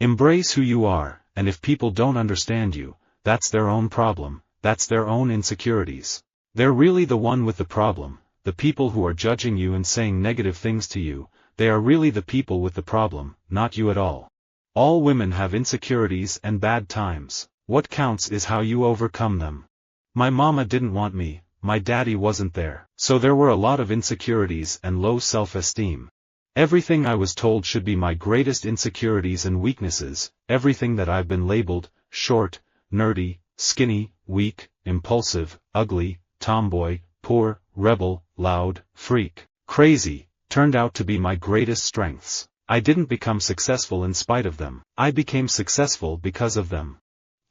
Embrace who you are, and if people don't understand you, that's their own problem, that's their own insecurities. They're really the one with the problem, the people who are judging you and saying negative things to you, they are really the people with the problem, not you at all. All women have insecurities and bad times. What counts is how you overcome them. My mama didn't want me, my daddy wasn't there, so there were a lot of insecurities and low self-esteem. Everything I was told should be my greatest insecurities and weaknesses, everything that I've been labeled, short, nerdy, skinny, weak, impulsive, ugly, tomboy, poor, rebel, loud, freak, crazy, turned out to be my greatest strengths. I didn't become successful in spite of them. I became successful because of them.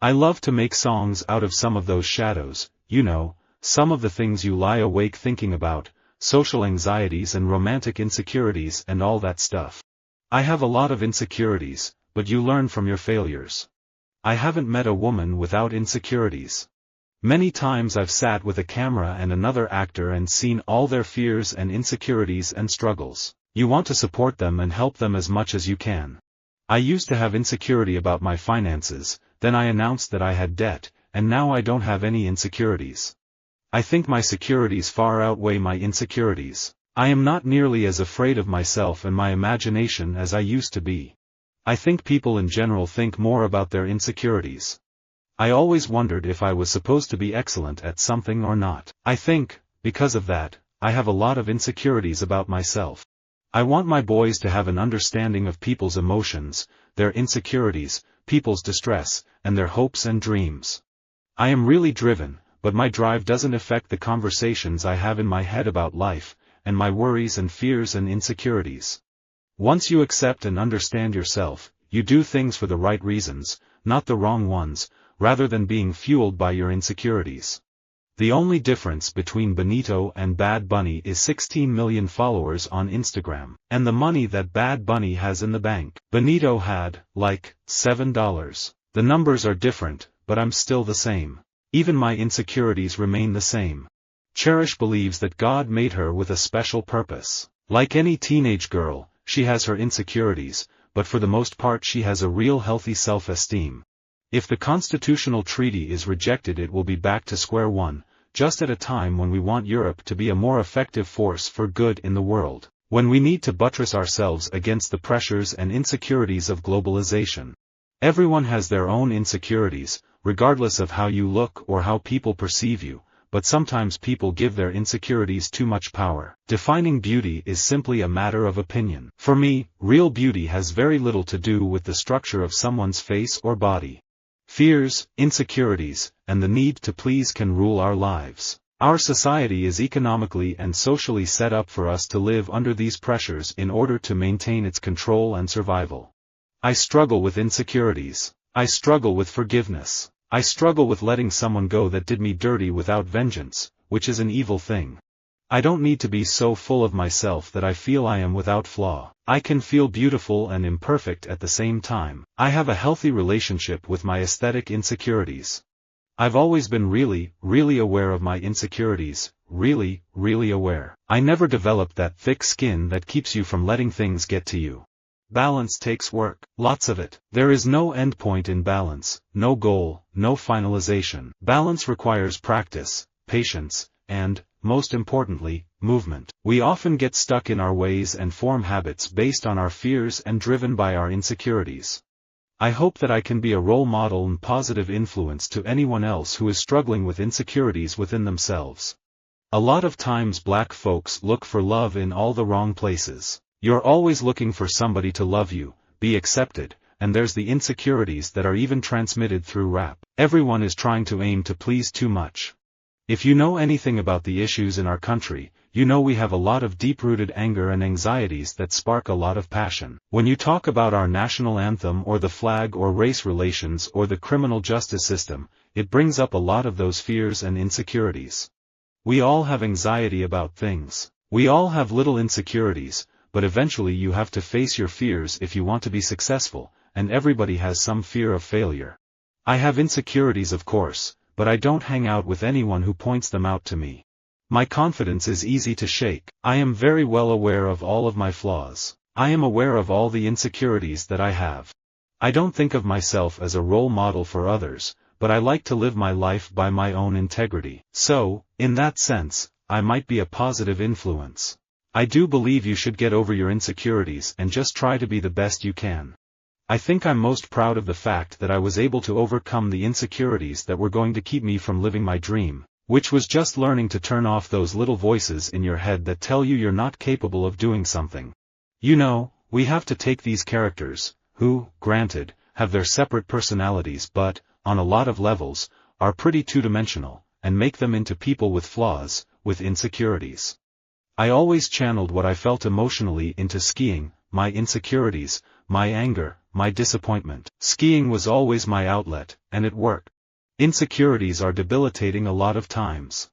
I love to make songs out of some of those shadows, you know, some of the things you lie awake thinking about, social anxieties and romantic insecurities and all that stuff. I have a lot of insecurities, but you learn from your failures. I haven't met a woman without insecurities. Many times I've sat with a camera and another actor and seen all their fears and insecurities and struggles. You want to support them and help them as much as you can. I used to have insecurity about my finances, then I announced that I had debt, and now I don't have any insecurities. I think my securities far outweigh my insecurities. I am not nearly as afraid of myself and my imagination as I used to be. I think people in general think more about their insecurities. I always wondered if I was supposed to be excellent at something or not. I think, because of that, I have a lot of insecurities about myself. I want my boys to have an understanding of people's emotions, their insecurities, people's distress, and their hopes and dreams. I am really driven, but my drive doesn't affect the conversations I have in my head about life, and my worries and fears and insecurities. Once you accept and understand yourself, you do things for the right reasons, not the wrong ones, rather than being fueled by your insecurities. The only difference between Benito and Bad Bunny is 16 million followers on Instagram, and the money that Bad Bunny has in the bank. Benito had, like, $7. The numbers are different, but I'm still the same. Even my insecurities remain the same. Cherish believes that God made her with a special purpose. Like any teenage girl, she has her insecurities, but for the most part she has a real healthy self-esteem. If the constitutional treaty is rejected, it will be back to square one, just at a time when we want Europe to be a more effective force for good in the world, when we need to buttress ourselves against the pressures and insecurities of globalization. Everyone has their own insecurities, regardless of how you look or how people perceive you, but sometimes people give their insecurities too much power. Defining beauty is simply a matter of opinion. For me, real beauty has very little to do with the structure of someone's face or body. Fears, insecurities, and the need to please can rule our lives. Our society is economically and socially set up for us to live under these pressures in order to maintain its control and survival. I struggle with insecurities. I struggle with forgiveness. I struggle with letting someone go that did me dirty without vengeance, which is an evil thing. I don't need to be so full of myself that I feel I am without flaw. I can feel beautiful and imperfect at the same time. I have a healthy relationship with my aesthetic insecurities. I've always been really, really aware of my insecurities, really, really aware. I never developed that thick skin that keeps you from letting things get to you. Balance takes work, lots of it. There is no end point in balance, no goal, no finalization. Balance requires practice, patience, and, most importantly, movement. We often get stuck in our ways and form habits based on our fears and driven by our insecurities. I hope that I can be a role model and positive influence to anyone else who is struggling with insecurities within themselves. A lot of times black folks look for love in all the wrong places. You're always looking for somebody to love you, be accepted, and there's the insecurities that are even transmitted through rap. Everyone is trying to aim to please too much. If you know anything about the issues in our country, you know we have a lot of deep-rooted anger and anxieties that spark a lot of passion. When you talk about our national anthem or the flag or race relations or the criminal justice system, it brings up a lot of those fears and insecurities. We all have anxiety about things. We all have little insecurities, but eventually you have to face your fears if you want to be successful, and everybody has some fear of failure. I have insecurities, of course, but I don't hang out with anyone who points them out to me. My confidence is easy to shake. I am very well aware of all of my flaws. I am aware of all the insecurities that I have. I don't think of myself as a role model for others, but I like to live my life by my own integrity. So, in that sense, I might be a positive influence. I do believe you should get over your insecurities and just try to be the best you can. I think I'm most proud of the fact that I was able to overcome the insecurities that were going to keep me from living my dream, which was just learning to turn off those little voices in your head that tell you you're not capable of doing something. You know, we have to take these characters, who, granted, have their separate personalities but, on a lot of levels, are pretty two-dimensional, and make them into people with flaws, with insecurities. I always channeled what I felt emotionally into skiing, my insecurities, my anger, my disappointment. Skiing was always my outlet, and it worked. Insecurities are debilitating a lot of times.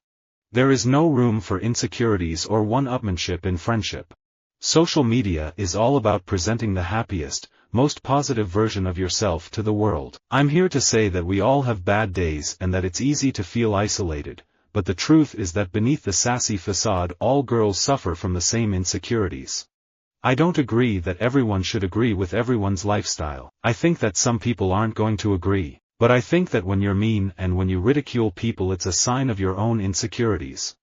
There is no room for insecurities or one-upmanship in friendship. Social media is all about presenting the happiest, most positive version of yourself to the world. I'm here to say that we all have bad days and that it's easy to feel isolated, but the truth is that beneath the sassy facade all girls suffer from the same insecurities. I don't agree that everyone should agree with everyone's lifestyle. I think that some people aren't going to agree, but I think that when you're mean and when you ridicule people it's a sign of your own insecurities.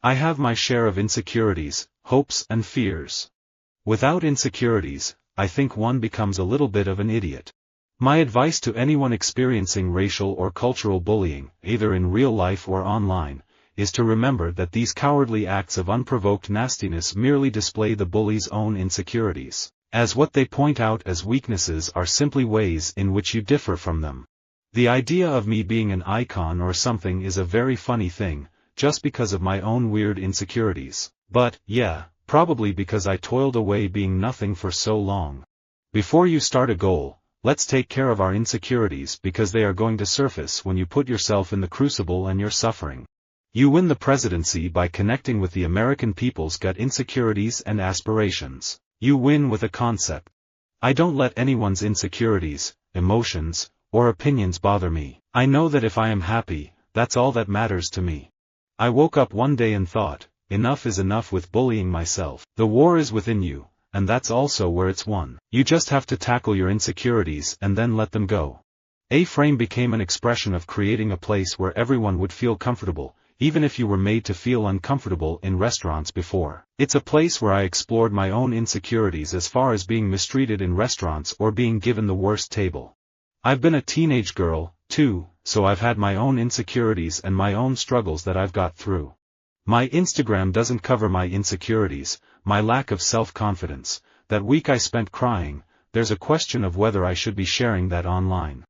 I have my share of insecurities, hopes and fears. Without insecurities, I think one becomes a little bit of an idiot. My advice to anyone experiencing racial or cultural bullying, either in real life or online, is to remember that these cowardly acts of unprovoked nastiness merely display the bully's own insecurities, as what they point out as weaknesses are simply ways in which you differ from them. The idea of me being an icon or something is a very funny thing, just because of my own weird insecurities, but, yeah, probably because I toiled away being nothing for so long. Before you start a goal, let's take care of our insecurities because they are going to surface when you put yourself in the crucible and you're suffering. You win the presidency by connecting with the American people's gut insecurities and aspirations. You win with a concept. I don't let anyone's insecurities, emotions, or opinions bother me. I know that if I am happy, that's all that matters to me. I woke up one day and thought, enough is enough with bullying myself. The war is within you, and that's also where it's won. You just have to tackle your insecurities and then let them go. A-frame became an expression of creating a place where everyone would feel comfortable, even if you were made to feel uncomfortable in restaurants before. It's a place where I explored my own insecurities as far as being mistreated in restaurants or being given the worst table. I've been a teenage girl, too, so I've had my own insecurities and my own struggles that I've got through. My Instagram doesn't cover my insecurities, my lack of self-confidence. That week I spent crying. There's a question of whether I should be sharing that online.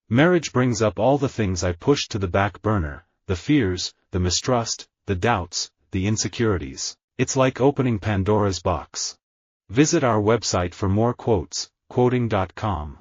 Marriage brings up all the things I pushed to the back burner, the fears, the mistrust, the doubts, the insecurities. It's like opening Pandora's box. Visit our website for more quotes, quoting.com.